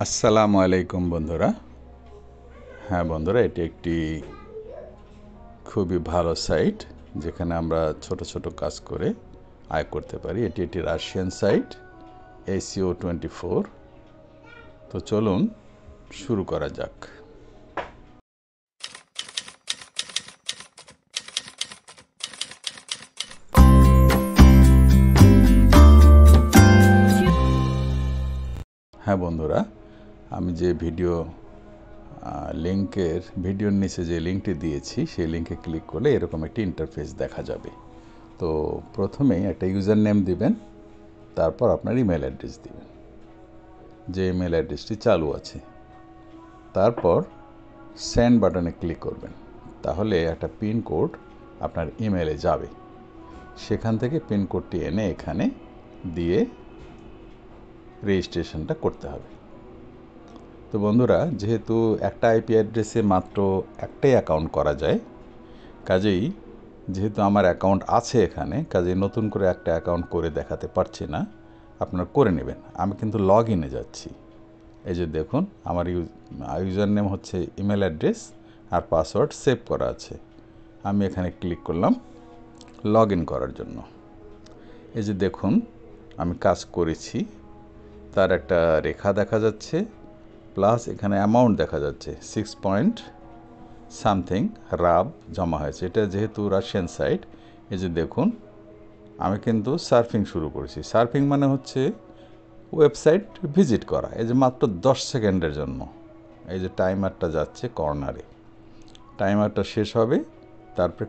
আসসালামু আলাইকুম বন্ধুরা। হ্যাঁ বন্ধুরা, এটি একটি খুবই ভালো সাইট যেখানে আমরা ছোট ছোট কাজ করে আয় করতে পারি। এটি একটি রাশিয়ান সাইট SEO24। তো চলুন শুরু করা যাক। হ্যাঁ বন্ধুরা, আমি যে ভিডিওর নিচে যে লিঙ্কটি দিয়েছি সেই লিঙ্কে ক্লিক করলে এরকম একটি ইন্টারফেস দেখা যাবে। তো প্রথমেই একটা ইউজার নেম দিবেন, তারপর আপনার ইমেল অ্যাড্রেস দিবেন, যে ইমেল অ্যাড্রেসটি চালু আছে। তারপর সেন্ড বাটনে ক্লিক করবেন, তাহলে একটা পিনকোড আপনার ইমেলে যাবে। সেখান থেকে পিনকোডটি এনে এখানে দিয়ে রেজিস্ট্রেশনটা করতে হবে। তো বন্ধুরা, যেহেতু একটা আইপি অ্যাড্রেসে মাত্র একটাই অ্যাকাউন্ট করা যায়, কাজেই যেহেতু আমার অ্যাকাউন্ট আছে এখানে, কাজেই নতুন করে একটা অ্যাকাউন্ট করে দেখাতে পারছি না, আপনারা করে নেবেন। আমি কিন্তু লগ ইনে যাচ্ছি। এই যে দেখুন, আমার ইউজার নেম হচ্ছে ইমেল অ্যাড্রেস আর পাসওয়ার্ড সেভ করা আছে। আমি এখানে ক্লিক করলাম লগ ইন করার জন্য। এই যে দেখুন, আমি কাজ করেছি, তার একটা রেখা দেখা যাচ্ছে, প্লাস এখানে অ্যামাউন্ট দেখা যাচ্ছে 6 রাব জমা হয়েছে। এটা যেহেতু রাশিয়ান সাইট, এই যে দেখুন, আমি কিন্তু সার্ফিং শুরু করেছি। সার্ফিং মানে হচ্ছে ওয়েবসাইট ভিজিট করা। এই যে মাত্র 10 সেকেন্ডের জন্য এই যে টাইমারটা যাচ্ছে কর্নারে, টাইমারটা শেষ হবে, তারপরে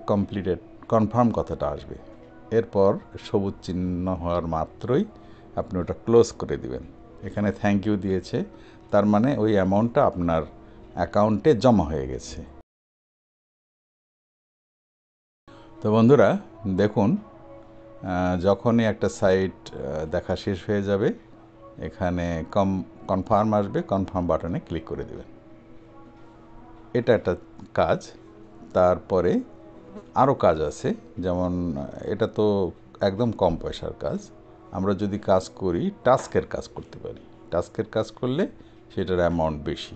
কনফার্ম কথাটা আসবে। এরপর সবুজ চিহ্ন হওয়ার মাত্রই আপনি ওটা ক্লোজ করে দিবেন। এখানে থ্যাংক ইউ দিয়েছে, তার মানে ওই অ্যামাউন্টটা আপনার অ্যাকাউন্টে জমা হয়ে গেছে। তো বন্ধুরা দেখুন, যখনই একটা সাইট দেখা শেষ হয়ে যাবে, এখানে কনফার্ম আসবে, কনফার্ম বাটনে ক্লিক করে দেবেন। এটা একটা কাজ। তারপরে আরও কাজ আছে, যেমন এটা তো একদম কম পয়সার কাজ। আমরা যদি কাজ করি, টাস্কের কাজ করতে পারি। টাস্কের কাজ করলে সেটার অ্যামাউন্ট বেশি।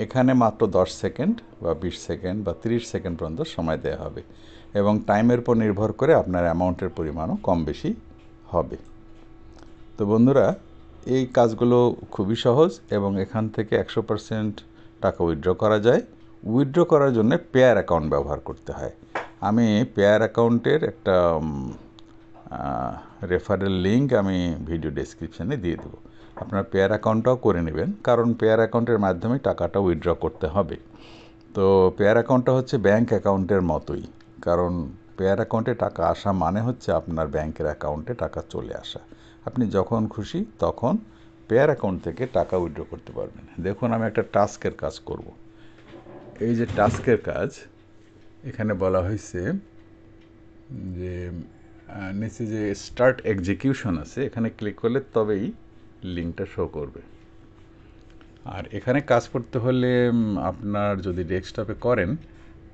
এখানে মাত্র 10 সেকেন্ড বা 20 সেকেন্ড বা 30 সেকেন্ড পর্যন্ত সময় দেওয়া হবে, এবং টাইমের উপর নির্ভর করে আপনার অ্যামাউন্টের পরিমাণও কম বেশি হবে। তো বন্ধুরা, এই কাজগুলো খুবই সহজ এবং এখান থেকে 100% টাকা উইথড্র করা যায়। উইথড্র করার জন্য পেয়ার অ্যাকাউন্ট ব্যবহার করতে হয়। আমি পেয়ার অ্যাকাউন্টের একটা রেফারেল লিঙ্ক আমি ভিডিও ডেসক্রিপশানে দিয়ে দেবো। আপনার পেয়ার অ্যাকাউন্টটাও করে নেবেন, কারণ পেয়ার অ্যাকাউন্টের মাধ্যমে টাকাটা উইথড্র করতে হবে। তো পেয়ার অ্যাকাউন্টটা হচ্ছে ব্যাঙ্ক অ্যাকাউন্টের মতোই, কারণ পেয়ার অ্যাকাউন্টে টাকা আসা মানে হচ্ছে আপনার ব্যাংকের অ্যাকাউন্টে টাকা চলে আসা। আপনি যখন খুশি তখন পেয়ার অ্যাকাউন্ট থেকে টাকা উইথড্র করতে পারবেন। দেখুন, আমি একটা টাস্কের কাজ করব। এই যে টাস্কের কাজ, এখানে বলা হয়েছে যে নিচে যে স্টার্ট এক্সিকিউশন আছে, এখানে ক্লিক করলে তবেই লিঙ্কটা শো করবে। আর এখানে কাজ করতে হলে আপনার যদি ডেস্কটপে করেন,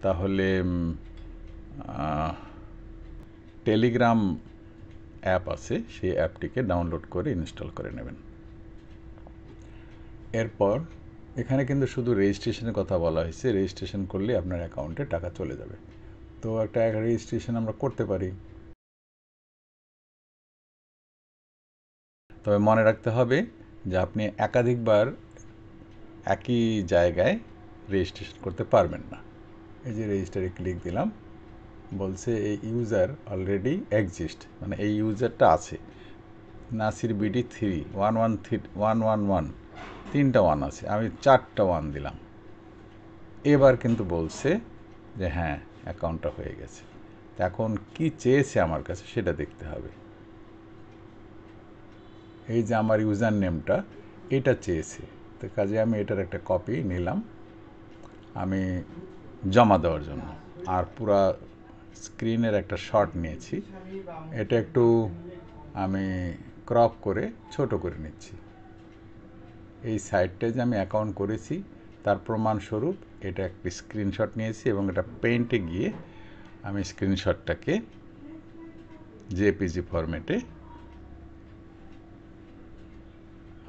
তাহলে টেলিগ্রাম অ্যাপ আছে, সেই অ্যাপটিকে ডাউনলোড করে ইনস্টল করে নেবেন। এরপর এখানে কিন্তু শুধু রেজিস্ট্রেশনের কথা বলা হয়েছে। রেজিস্ট্রেশন করলে আপনার অ্যাকাউন্টে টাকা চলে যাবে। তো একটা রেজিস্ট্রেশন আমরা করতে পারি। তবে মনে রাখতে হবে যে আপনি একাধিকবার একই জায়গায় রেজিস্ট্রেশন করতে পারবেন না। এই যে রেজিস্টারে ক্লিক দিলাম, বলছে এই ইউজার অলরেডি এক্সিস্ট, মানে এই ইউজারটা আছে। নাসির বিডি 111 তিনটা ওয়ান আছে, আমি 4টা ওয়ান দিলাম। এবার কিন্তু বলছে যে হ্যাঁ, অ্যাকাউন্টটা হয়ে গেছে। এখন কি চেয়েছে আমার কাছে সেটা দেখতে হবে। এই যে আমার ইউজার নেমটা, এটা চেয়েছে, তো কাজে আমি এটার একটা কপি নিলাম আমি জমা দেওয়ার জন্য। আর পুরা স্ক্রিনের একটা শট নিয়েছি, এটা একটু আমি ক্রপ করে ছোট করে নিচ্ছি। এই সাইটটায় যে আমি অ্যাকাউন্ট করেছি তার প্রমাণস্বরূপ এটা একটি স্ক্রিনশট নিয়েছি, এবং এটা পেইন্টে গিয়ে আমি স্ক্রিনশটটাকে জেপিজি ফরম্যাটে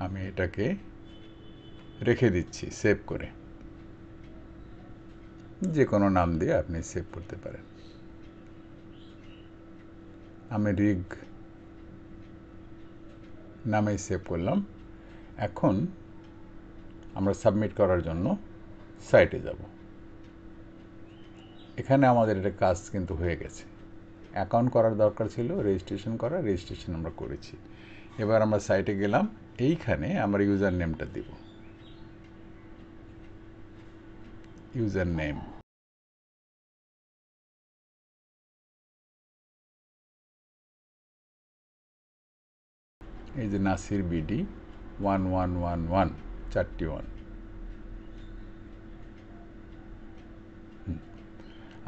আমি এটাকে রেখে দিচ্ছি সেভ করে। যে কোনো নাম দিয়ে আপনি সেভ করতে পারেন। আমি রিগ নামে সেভ করলাম। এখন আমরা সাবমিট করার জন্য সাইটে যাব। এখানে আমাদের এটা কাজ কিন্তু হয়ে গেছে। অ্যাকাউন্ট করার দরকার ছিল, রেজিস্ট্রেশন আমরা করেছি। এবার আমরা সাইটে গেলাম, এইখানে আমরা ইউজার নেমটা দিব। ইউজার নেম এই যে নাসির বিডি 1111 4টি 1।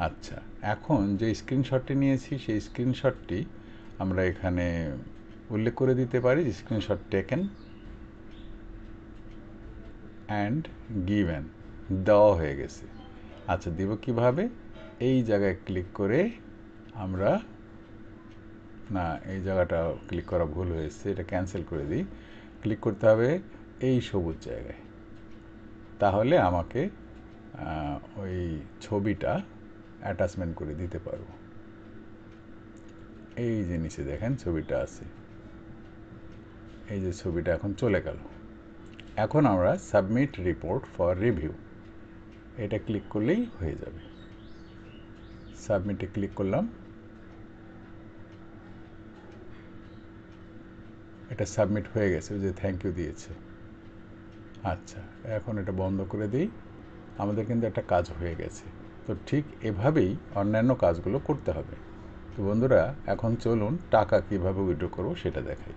আচ্ছা, এখন যে স্ক্রিনশটটি নিয়েছি সেই স্ক্রিনশটটি আমরা এখানে উল্লেখ করে দিতে পারি। স্ক্রিনশট টেকেন অ্যান্ড গিভেন, দেওয়া হয়ে গেছে। আচ্ছা, দেব কিভাবে? এই জায়গায় ক্লিক করে আমরা, না এই জায়গাটা ক্লিক করা ভুল হয়েছে, এটা ক্যান্সেল করে দিই। ক্লিক করতে হবে এই সবুজ জায়গায়, তাহলে আমাকে ওই ছবিটা অ্যাটাচমেন্ট করে দিতে পারবো। এই যে নিচে দেখেন ছবিটা আছে, এই যে ছবিটা এখন চলে গেল। এখন আমরা সাবমিট রিপোর্ট ফর রিভিউ, এটা ক্লিক করলেই হয়ে যাবে। সাবমিটে ক্লিক করলাম, এটা সাবমিট হয়ে গেছে, যে থ্যাংক ইউ দিয়েছে। আচ্ছা, এখন এটা বন্ধ করে দিই। আমাদের কিন্তু একটা কাজ হয়ে গেছে। তো ঠিক এভাবেই অন্যান্য কাজগুলো করতে হবে। তো বন্ধুরা, এখন চলুন টাকা কীভাবে উইথড্র করবো সেটা দেখাই।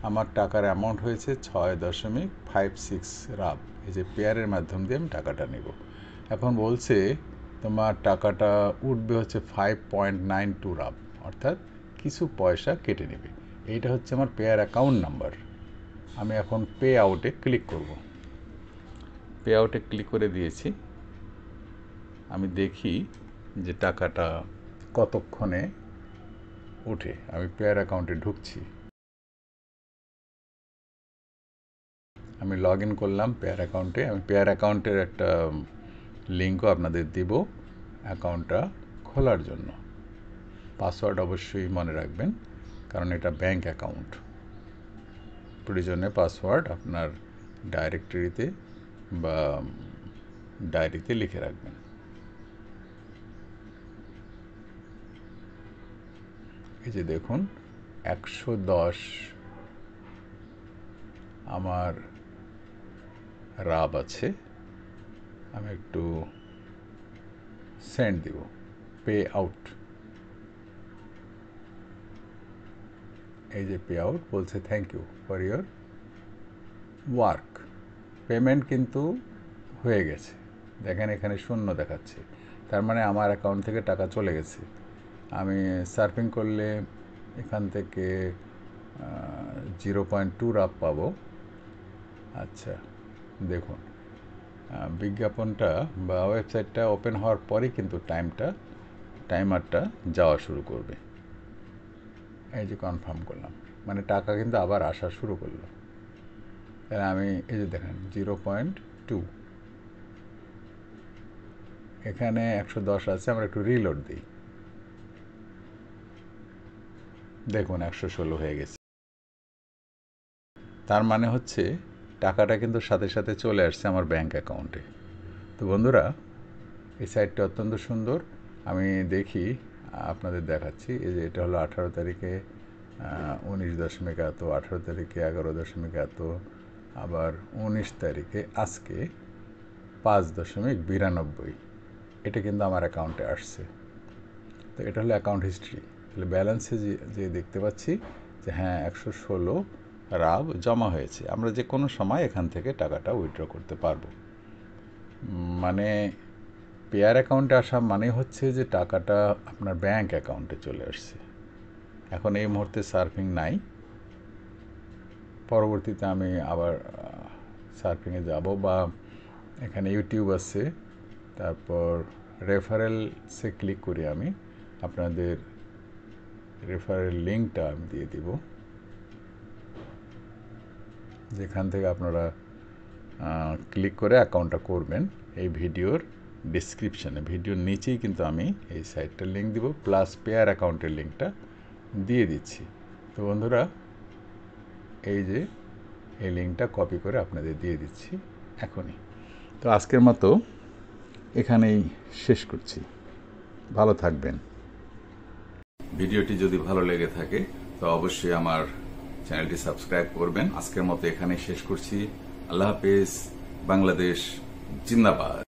আমার টাকার অ্যামাউন্ট হয়েছে 6.56 রাব। এই যে পেয়ারের মাধ্যম দিয়ে আমি টাকাটা নেব। এখন বলছে তোমার টাকাটা উঠবে হচ্ছে 5.92 রাব, অর্থাৎ কিছু পয়সা কেটে নেবে। এইটা হচ্ছে আমার পেয়ার অ্যাকাউন্ট নাম্বার। আমি এখন পে আউটে ক্লিক করব। পে আউটে ক্লিক করে দিয়েছি। আমি দেখি যে টাকাটা কতক্ষণে উঠে। আমি পেয়ার অ্যাকাউন্টে ঢুকছি। আমি লগ ইন করলাম পেয়ার অ্যাকাউন্টে। আমি পেয়ার অ্যাকাউন্টের একটা লিঙ্কও আপনাদের দিব অ্যাকাউন্টটা খোলার জন্য। পাসওয়ার্ড অবশ্যই মনে রাখবেন, কারণ এটা ব্যাংক অ্যাকাউন্ট। প্রয়োজনে পাসওয়ার্ড আপনার ডাইরেক্টরিতে বা ডায়েরিতে লিখে রাখবেন। এই যে দেখুন 110 আমার রাব আছে। আমি একটু সেন্ড দিব, পে আউট। এই যে পে আউট বলছে thank you for your work. Payment কিন্তু হয়ে গেছে, দেখেন এখানে শূন্য দেখাচ্ছে, তার মানে আমার অ্যাকাউন্ট থেকে টাকা চলে গেছে। আমি সার্ফিং করলে এখান থেকে 0.2 রাব পাবো। আচ্ছা দেখুন, বিজ্ঞাপনটা বা ওয়েবসাইটটা ওপেন হওয়ার পরেই কিন্তু টাইমারটা যাওয়া শুরু করবে। এই যে কনফার্ম করলাম, মানে টাকা কিন্তু আবার আসা শুরু করলো। আমি এই যে দেখেন 0.2, এখানে 110 আছে। আমরা একটু রিলোড দিই, দেখুন 116 হয়ে গেছে। তার মানে হচ্ছে টাকাটা কিন্তু সাথে সাথে চলে আসছে আমার ব্যাংক অ্যাকাউন্টে। তো বন্ধুরা, এই সাইটটা অত্যন্ত সুন্দর। আমি দেখি, আপনাদের দেখাচ্ছি। এই যে এটা হলো 18 তারিখে 19 দশমিক এত, 18 তারিখে 11 দশমিক এত, আবার 19 তারিখে আজকে 5.92। এটা কিন্তু আমার অ্যাকাউন্টে আসছে। তো এটা হলো অ্যাকাউন্ট হিস্ট্রি। তাহলে ব্যালেন্সে যে দেখতে পাচ্ছি যে হ্যাঁ 116 রাব জমা হয়েছে। আমরা যে কোনো সময় এখান থেকে টাকাটা উইথড্র করতে পারবো। মানে পেয়ার অ্যাকাউন্টে আসা মানে হচ্ছে যে টাকাটা আপনার ব্যাংক অ্যাকাউন্টে চলে আসছে। এখন এই মুহূর্তে সার্ফিং নাই, পরবর্তীতে আমি আবার সার্ফিংয়ে যাব, বা এখানে ইউটিউব আছে, তারপর রেফারেলসে ক্লিক করি। আমি আপনাদের রেফারেল লিঙ্কটা আমি দিয়ে দিব, যেখান থেকে আপনারা ক্লিক করে অ্যাকাউন্টটা করবেন। এই ভিডিওর ডিসক্রিপশানে, ভিডিওর নিচেই কিন্তু আমি এই সাইটটার লিঙ্ক দিব, প্লাস পেয়ার অ্যাকাউন্টের লিঙ্কটা দিয়ে দিচ্ছি। তো বন্ধুরা, এই যে এই লিঙ্কটা কপি করে আপনাদের দিয়ে দিচ্ছি এখনই। তো আজকের মতো এখানেই শেষ করছি। ভালো থাকবেন। ভিডিওটি যদি ভালো লেগে থাকে তো অবশ্যই আমার চ্যানেলটি সাবস্ক্রাইব করবেন। আজকের মতো এখানেই শেষ করছি। আল্লাহ হাফেজ। বাংলাদেশ জিন্দাবাদ।